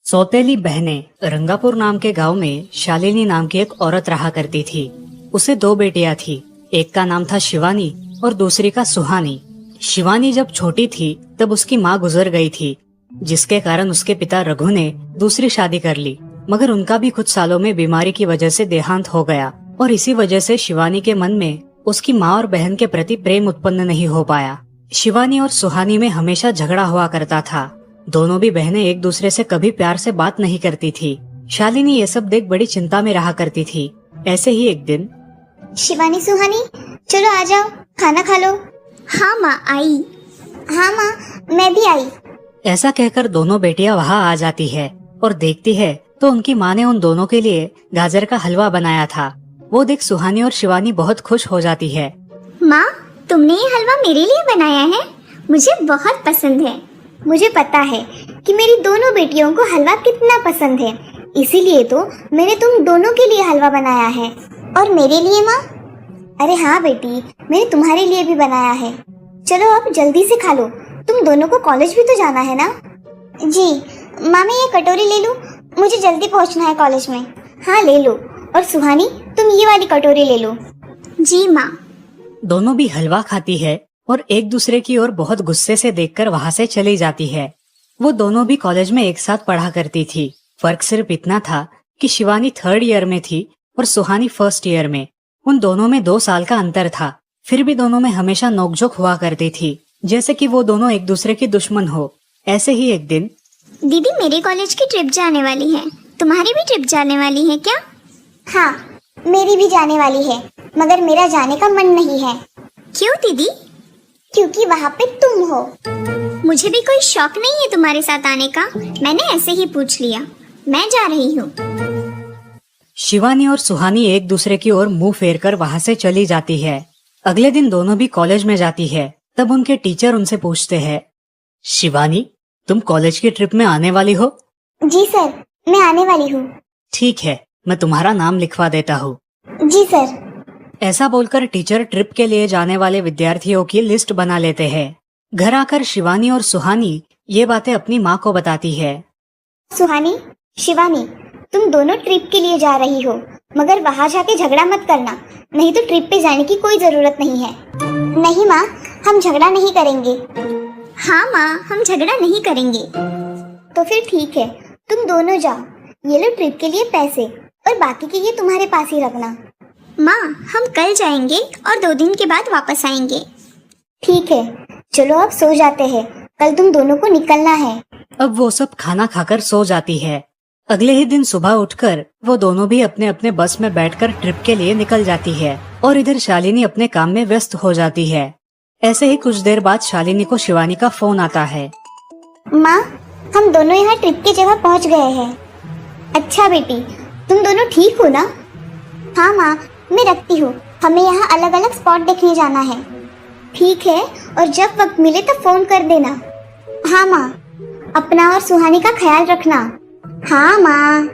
सौतेली बहनें रंगापुर नाम के गांव में शालिनी नाम की एक औरत रहा करती थी। उसे दो बेटियां थी। एक का नाम था शिवानी और दूसरी का सुहानी। शिवानी जब छोटी थी तब उसकी माँ गुजर गई थी, जिसके कारण उसके पिता रघु ने दूसरी शादी कर ली। मगर उनका भी कुछ सालों में बीमारी की वजह से देहांत हो गया और इसी वजह से शिवानी के मन में उसकी माँ और बहन के प्रति प्रेम उत्पन्न नहीं हो पाया। शिवानी और सुहानी में हमेशा झगड़ा हुआ करता था। दोनों भी बहनें एक दूसरे से कभी प्यार से बात नहीं करती थी। शालिनी ये सब देख बड़ी चिंता में रहा करती थी। ऐसे ही एक दिन, शिवानी सुहानी चलो आ जाओ, खाना खा लो। हाँ माँ आई। हाँ माँ मैं भी आई। ऐसा कहकर दोनों बेटियां वहाँ आ जाती है और देखती है तो उनकी माँ ने उन दोनों के लिए गाजर का हलवा बनाया था। वो देख सुहानी और शिवानी बहुत खुश हो जाती है। माँ तुमने ये हलवा मेरे लिए बनाया है, मुझे बहुत पसंद है। मुझे पता है कि मेरी दोनों बेटियों को हलवा कितना पसंद है, इसीलिए तो मैंने तुम दोनों के लिए हलवा बनाया है। और मेरे लिए माँ? अरे हाँ बेटी, मैंने तुम्हारे लिए भी बनाया है। चलो अब जल्दी से खा लो, तुम दोनों को कॉलेज भी तो जाना है ना। जी माँ मैं ये कटोरी ले लूँ, मुझे जल्दी पहुँचना है कॉलेज में। हाँ ले लो। और सुहानी तुम ये वाली कटोरी ले लो। जी माँ। दोनों भी हलवा खाती है और एक दूसरे की ओर बहुत गुस्से से देखकर वहाँ से चली जाती है। वो दोनों भी कॉलेज में एक साथ पढ़ा करती थी। फर्क सिर्फ इतना था कि शिवानी 3rd ईयर में थी और सुहानी 1st ईयर में। उन दोनों में 2 साल का अंतर था। फिर भी दोनों में हमेशा नोकझोंक हुआ करती थी, जैसे कि वो दोनों एक दूसरे की दुश्मन हो। ऐसे ही एक दिन, दीदी मेरे कॉलेज की ट्रिप जाने वाली है, तुम्हारी भी ट्रिप जाने वाली है क्या? हाँ मेरी भी जाने वाली है, मगर मेरा जाने का मन नहीं है। क्यों दीदी? क्योंकि वहाँ पे तुम हो। मुझे भी कोई शौक नहीं है तुम्हारे साथ आने का, मैंने ऐसे ही पूछ लिया। मैं जा रही हूँ। शिवानी और सुहानी एक दूसरे की ओर मुंह फेरकर वहाँ से चली जाती है। अगले दिन दोनों भी कॉलेज में जाती है। तब उनके टीचर उनसे पूछते हैं, शिवानी तुम कॉलेज की ट्रिप में आने वाली हो? जी सर मैं आने वाली हूँ। ठीक है, मैं तुम्हारा नाम लिखवा देता हूँ। जी सर। ऐसा बोलकर टीचर ट्रिप के लिए जाने वाले विद्यार्थियों की लिस्ट बना लेते हैं। घर आकर शिवानी और सुहानी ये बातें अपनी माँ को बताती है। सुहानी शिवानी तुम दोनों ट्रिप के लिए जा रही हो, मगर वहाँ जाके झगड़ा मत करना, नहीं तो ट्रिप पे जाने की कोई जरूरत नहीं है। नहीं माँ हम झगड़ा नहीं करेंगे। हाँ माँ हम झगड़ा नहीं करेंगे। तो फिर ठीक है, तुम दोनों जाओ, ये लो ट्रिप के लिए पैसे और बाकी के ये तुम्हारे पास ही रखना। माँ हम कल जाएंगे और 2 दिन के बाद वापस आएंगे। ठीक है चलो अब सो जाते हैं, कल तुम दोनों को निकलना है। अब वो सब खाना खाकर सो जाती है। अगले ही दिन सुबह उठकर वो दोनों भी अपने अपने बस में बैठकर ट्रिप के लिए निकल जाती है और इधर शालिनी अपने काम में व्यस्त हो जाती है। ऐसे ही कुछ देर बाद शालिनी को शिवानी का फोन आता है। माँ हम दोनों यहाँ ट्रिप की जगह पहुँच गए हैं। अच्छा बेटी तुम दोनों ठीक हो ना? हाँ माँ मैं रखती हूँ, हमें यहाँ अलग अलग स्पॉट देखने जाना है। ठीक है, और जब वक्त मिले तो फोन कर देना। हाँ माँ, अपना और सुहानी का ख्याल रखना। हाँ माँ।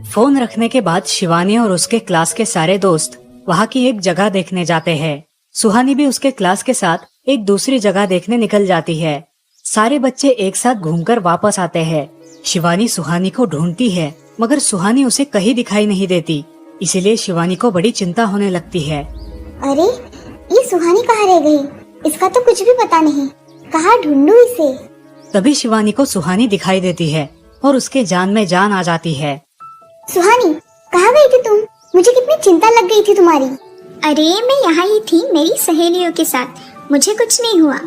फोन रखने के बाद शिवानी और उसके क्लास के सारे दोस्त वहाँ की एक जगह देखने जाते हैं। सुहानी भी उसके क्लास के साथ एक दूसरी जगह देखने निकल जाती है। सारे बच्चे एक साथ घूमकर वापस आते हैं। शिवानी सुहानी को ढूंढती है, मगर सुहानी उसे कहीं दिखाई नहीं देती। इसीलिए शिवानी को बड़ी चिंता होने लगती है। अरे ये सुहानी कहाँ रह गई? इसका तो कुछ भी पता नहीं, कहाँ ढूंढूं इसे? तभी शिवानी को सुहानी दिखाई देती है और उसके जान में जान आ जाती है। सुहानी कहाँ गई थी तुम? मुझे कितनी चिंता लग गई थी तुम्हारी। अरे मैं यहाँ ही थी मेरी सहेलियों के साथ, मुझे कुछ नहीं हुआ।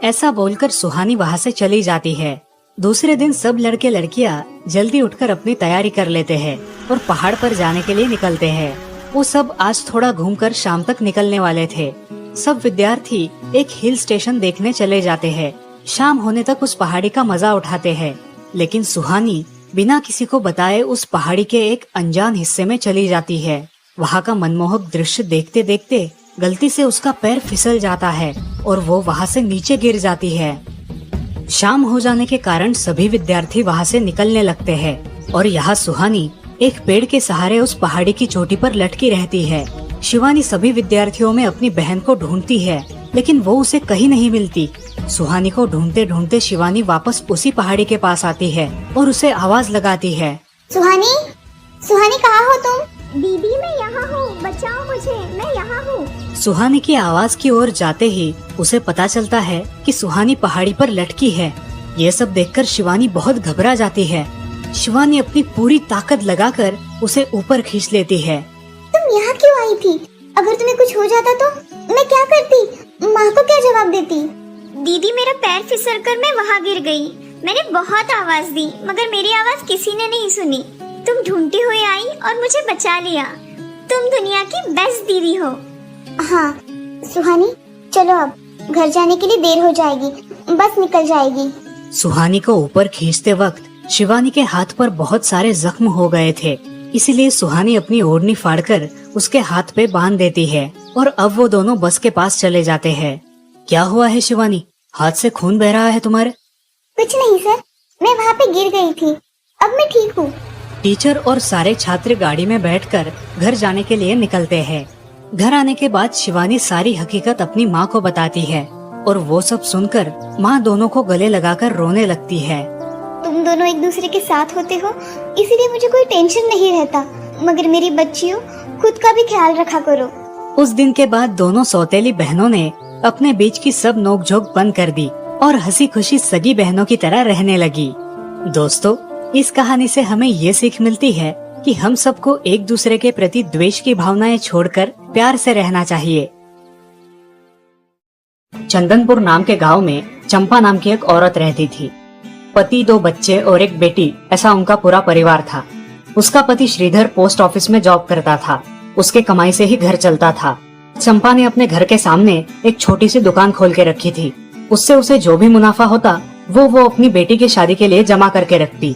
ऐसा बोलकर सुहानी वहाँ से चली जाती है। दूसरे दिन सब लड़के लड़कियाँ जल्दी उठकर अपनी तैयारी कर लेते हैं और पहाड़ पर जाने के लिए निकलते हैं। वो सब आज थोड़ा घूमकर शाम तक निकलने वाले थे। सब विद्यार्थी एक हिल स्टेशन देखने चले जाते हैं। शाम होने तक उस पहाड़ी का मजा उठाते हैं, लेकिन सुहानी बिना किसी को बताए उस पहाड़ी के एक अनजान हिस्से में चली जाती है। वहाँ का मनमोहक दृश्य देखते देखते गलती से उसका पैर फिसल जाता है और वो वहाँ से नीचे गिर जाती है। शाम हो जाने के कारण सभी विद्यार्थी वहाँ से निकलने लगते हैं और यहाँ सुहानी एक पेड़ के सहारे उस पहाड़ी की चोटी पर लटकी रहती है। शिवानी सभी विद्यार्थियों में अपनी बहन को ढूंढती है, लेकिन वो उसे कहीं नहीं मिलती। सुहानी को ढूंढते ढूंढते शिवानी वापस उसी पहाड़ी के पास आती है और उसे आवाज लगाती है। सुहानी, सुहानी कहाँ हो तुम? दीदी मैं यहाँ हूँ, बचाओ मुझे, मैं यहाँ हूँ। सुहानी की आवाज की ओर जाते ही उसे पता चलता है कि सुहानी पहाड़ी पर लटकी है। ये सब देखकर शिवानी बहुत घबरा जाती है। शिवानी अपनी पूरी ताकत लगाकर उसे ऊपर खींच लेती है। तुम यहाँ क्यों आई थी? अगर तुम्हें कुछ हो जाता तो मैं क्या करती? माँ को क्या जवाब देती? दीदी मेरा पैर फिसल कर मैं वहाँ गिर गई। मैंने बहुत आवाज दी मगर मेरी आवाज किसी ने नहीं सुनी। तुम ढूंढती हुई आई और मुझे बचा लिया। तुम दुनिया की बेस्ट दीदी हो। हाँ सुहानी, चलो अब घर जाने के लिए देर हो जाएगी, बस निकल जाएगी। सुहानी को ऊपर खींचते वक्त शिवानी के हाथ पर बहुत सारे जख्म हो गए थे, इसीलिए सुहानी अपनी ओढ़नी फाड़कर उसके हाथ पे बांध देती है और अब वो दोनों बस के पास चले जाते हैं। क्या हुआ है शिवानी, हाथ से खून बह रहा है तुम्हारे? कुछ नहीं सर, मैं वहाँ पे गिर गई थी, अब मैं ठीक हूँ। टीचर और सारे छात्र गाड़ी में बैठकर घर जाने के लिए निकलते हैं। घर आने के बाद शिवानी सारी हकीकत अपनी माँ को बताती है और वो सब सुनकर माँ दोनों को गले लगाकर रोने लगती है। तुम दोनों एक दूसरे के साथ होते हो इसीलिए मुझे कोई टेंशन नहीं रहता, मगर मेरी बच्चियों खुद का भी ख्याल रखा करो। उस दिन के बाद दोनों सौतेली बहनों ने अपने बीच की सब नोकझोंक बंद कर दी और हंसी खुशी सगी बहनों की तरह रहने लगी। दोस्तों, इस कहानी से हमें ये सीख मिलती है कि हम सबको एक दूसरे के प्रति द्वेष की भावनाएं छोड़कर प्यार से रहना चाहिए। चंदनपुर नाम के गांव में चंपा नाम की एक औरत रहती थी। पति, 2 बच्चे और एक बेटी, ऐसा उनका पूरा परिवार था। उसका पति श्रीधर पोस्ट ऑफिस में जॉब करता था। उसके कमाई से ही घर चलता था। चंपा ने अपने घर के सामने एक छोटी सी दुकान खोल के रखी थी। उससे उसे जो भी मुनाफा होता वो अपनी बेटी की शादी के लिए जमा करके रखती।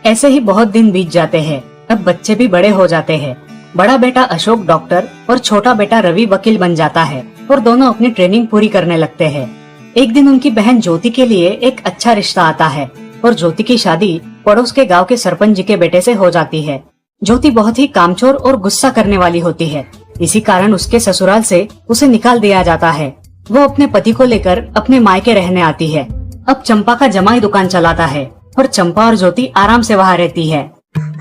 ऐसे ही बहुत दिन बीत जाते हैं। अब बच्चे भी बड़े हो जाते हैं। बड़ा बेटा अशोक डॉक्टर और छोटा बेटा रवि वकील बन जाता है और दोनों अपनी ट्रेनिंग पूरी करने लगते हैं। एक दिन उनकी बहन ज्योति के लिए एक अच्छा रिश्ता आता है और ज्योति की शादी पड़ोस के गांव के सरपंच जी के बेटे से हो जाती है। ज्योति बहुत ही कामचोर और गुस्सा करने वाली होती है। इसी कारण उसके ससुराल से उसे निकाल दिया जाता है। वो अपने पति को लेकर अपने मायके रहने आती है। अब चंपा का जमाई दुकान चलाता है और चंपा और ज्योति आराम से वहाँ रहती है।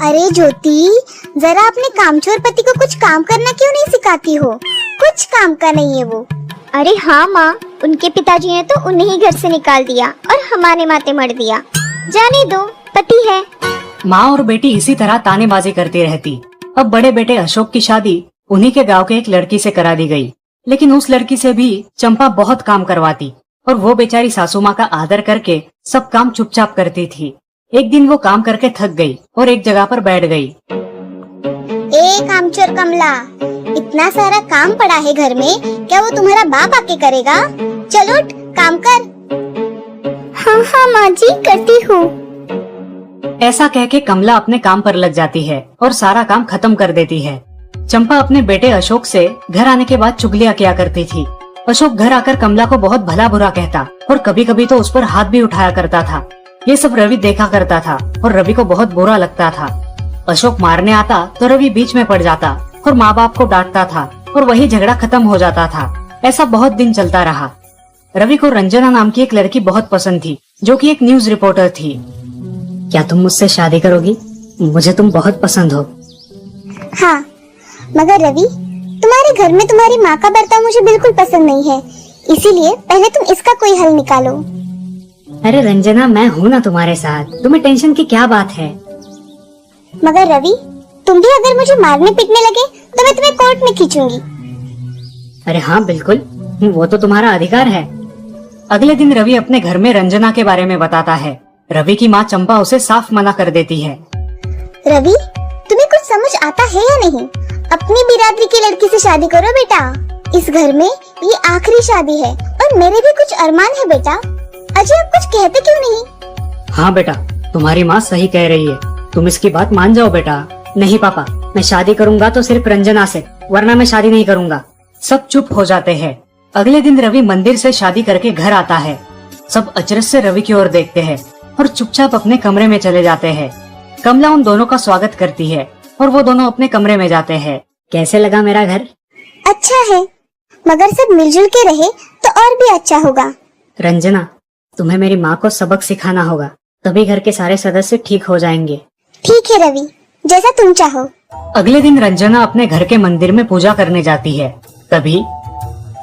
अरे ज्योति, जरा अपने कामचोर पति को कुछ काम करना क्यों नहीं सिखाती हो? कुछ काम का नहीं है वो। अरे हाँ माँ, उनके पिताजी ने तो उन्हें ही घर से निकाल दिया और हमारे माथे मर दिया। जाने दो, पति है। माँ और बेटी इसी तरह तानेबाजी करती रहती। अब बड़े बेटे अशोक की शादी उन्हीं के गांव के एक लड़की से करा दी गई, लेकिन उस लड़की से भी चंपा बहुत काम करवाती और वो बेचारी सासू माँ का आदर करके सब काम चुपचाप करती थी। एक दिन वो काम करके थक गई और एक जगह पर बैठ गई। ए कामचोर कमला, इतना सारा काम पड़ा है घर में, क्या वो तुम्हारा बाप आके करेगा? चलो उठ, काम कर। हाँ हाँ माँ जी, करती हूँ। ऐसा कह के कमला अपने काम पर लग जाती है और सारा काम खत्म कर देती है। चंपा अपने बेटे अशोक से घर आने के बाद चुगलियाँ किया करती थी। अशोक घर आकर कमला को बहुत भला बुरा कहता और कभी कभी तो उस पर हाथ भी उठाया करता था। ये सब रवि देखा करता था और रवि को बहुत बुरा लगता था। अशोक मारने आता तो रवि बीच में पड़ जाता और माँ बाप को डांटता था और वही झगड़ा खत्म हो जाता था। ऐसा बहुत दिन चलता रहा। रवि को रंजना नाम की एक लड़की बहुत पसंद थी, जो कि एक न्यूज रिपोर्टर थी। क्या तुम मुझसे शादी करोगी? मुझे तुम बहुत पसंद हो। हाँ, मगर रवि, तुम्हारे घर में तुम्हारी माँ का बर्ताव मुझे बिल्कुल पसंद नहीं है, इसीलिए पहले तुम इसका कोई हल निकालो। अरे रंजना, मैं हूँ ना तुम्हारे साथ, तुम्हें टेंशन की क्या बात है? मगर रवि, तुम भी अगर मुझे मारने पीटने लगे तो मैं तुम्हें कोर्ट में खींचूंगी। अरे हाँ बिल्कुल, वो तो तुम्हारा अधिकार है। अगले दिन रवि अपने घर में रंजना के बारे में बताता है। रवि की माँ चंपा उसे साफ मना कर देती है। रवि, तुम्हें कुछ समझ आता है या नहीं? अपनी बिरादरी की लड़की से शादी करो बेटा। इस घर में ये आखिरी शादी है और मेरे भी कुछ अरमान है बेटा। अजय, आप कुछ कहते क्यों नहीं? हाँ बेटा, तुम्हारी माँ सही कह रही है, तुम इसकी बात मान जाओ बेटा। नहीं पापा, मैं शादी करूंगा तो सिर्फ रंजना से, वरना मैं शादी नहीं करूंगा। सब चुप हो जाते हैं। अगले दिन रवि मंदिर से शादी करके घर आता है। सब अचरज से रवि की ओर देखते हैं और चुपचाप अपने कमरे में चले जाते हैं। कमला उन दोनों का स्वागत करती है और वो दोनों अपने कमरे में जाते हैं। कैसे लगा मेरा घर? अच्छा है, मगर सब मिलजुल के रहे तो और भी अच्छा होगा। रंजना, तुम्हें मेरी माँ को सबक सिखाना होगा, तभी घर के सारे सदस्य ठीक हो जाएंगे। ठीक है रवि, जैसा तुम चाहो। अगले दिन रंजना अपने घर के मंदिर में पूजा करने जाती है। तभी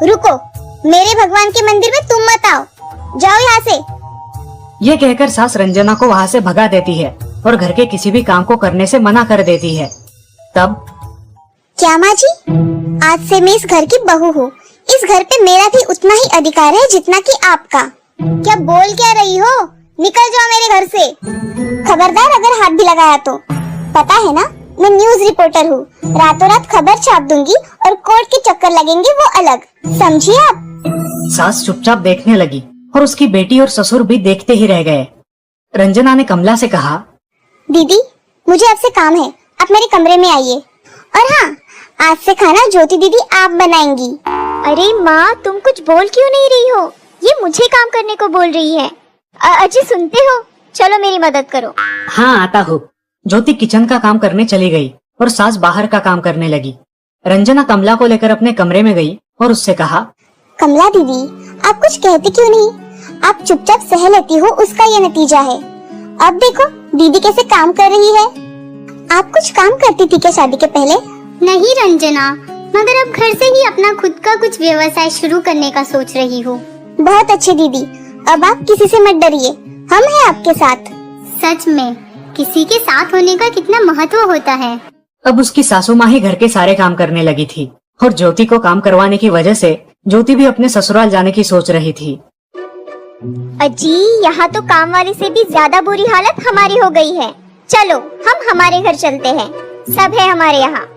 रुको, मेरे भगवान के मंदिर में तुम मत आओ, जाओ यहाँ से। ये कहकर सास रंजना को वहाँ से भगा देती है और घर के किसी भी काम को करने से मना कर देती है। तब क्या माँ जी, आज से मैं इस घर की बहू हूँ। इस घर पे मेरा भी उतना ही अधिकार है जितना कि आपका। क्या बोल क्या रही हो? निकल जाओ मेरे घर से। खबरदार अगर हाथ भी लगाया तो। पता है ना, मैं न्यूज रिपोर्टर हूँ। रातों रात खबर छाप दूंगी और कोर्ट के चक्कर लगेंगे वो अलग, समझिए आप। सास चुपचाप देखने लगी और उसकी बेटी और ससुर भी देखते ही रह गए। रंजना ने कमला से कहा, दीदी मुझे आपसे काम है, आप मेरे कमरे में आइए। और हाँ, आज से खाना ज्योति दीदी आप बनाएंगी। अरे माँ, तुम कुछ बोल क्यों नहीं रही हो? ये मुझे काम करने को बोल रही है। अजी सुनते हो? चलो मेरी मदद करो। हाँ आता हूँ। ज्योति किचन का काम करने चली गई और सास बाहर का काम करने लगी। रंजना कमला को लेकर अपने कमरे में गई और उससे कहा, कमला दीदी, आप कुछ कहती क्यों नहीं? आप चुपचाप सह लेती हो, उसका ये नतीजा है। अब देखो दीदी कैसे काम कर रही है। आप कुछ काम करती थी क्या शादी के पहले? नहीं रंजना, मगर अब घर से ही अपना खुद का कुछ व्यवसाय शुरू करने का सोच रही हूँ। बहुत अच्छे दीदी, अब आप किसी से मत डरिए, हम हैं आपके साथ। सच में किसी के साथ होने का कितना महत्व होता है। अब उसकी सासू माँ ही घर के सारे काम करने लगी थी और ज्योति को काम करवाने की वजह से ज्योति भी अपने ससुराल जाने की सोच रही थी। अजी, यहाँ तो काम वाली से भी ज्यादा बुरी हालत हमारी हो गई है। चलो हम हमारे घर चलते हैं, सब है हमारे यहाँ।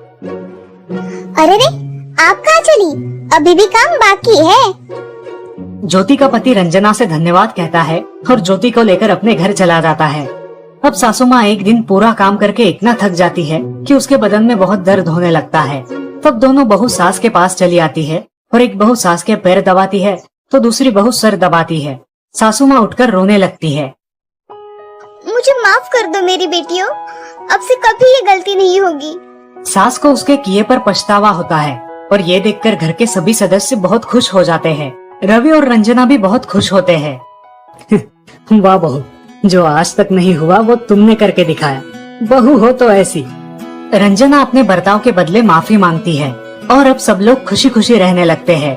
अरे रे, आप कहाँ चली? अभी भी काम बाकी है। ज्योति का पति रंजना से धन्यवाद कहता है और ज्योति को लेकर अपने घर चला जाता है। अब सासू माँ एक दिन पूरा काम करके इतना थक जाती है कि उसके बदन में बहुत दर्द होने लगता है। तब दोनों बहू सास के पास चली आती है और एक बहू सास के पैर दबाती है तो दूसरी बहू सर दबाती है। सासू माँ उठकर रोने लगती है। मुझे माफ कर दो मेरी बेटियों, अब से कभी ये गलती नहीं होगी। सास को उसके किए पर पछतावा होता है और ये देखकर घर के सभी सदस्य बहुत खुश हो जाते हैं। रवि और रंजना भी बहुत खुश होते हैं। वाह बहू, जो आज तक नहीं हुआ वो तुमने करके दिखाया। बहू हो तो ऐसी। रंजना अपने बर्ताव के बदले माफी मांगती है और अब सब लोग खुशी खुशी रहने लगते हैं।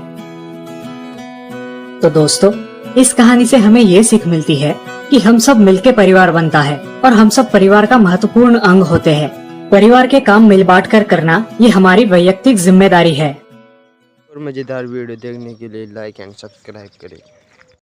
तो दोस्तों, इस कहानी से हमें ये सीख मिलती है कि हम सब मिलके परिवार बनता है और हम सब परिवार का महत्वपूर्ण अंग होते हैं। परिवार के काम मिल बांट कर करना ये हमारी वैयक्तिक जिम्मेदारी है। और मजेदार वीडियो देखने के लिए लाइक एंड सब्सक्राइब करें।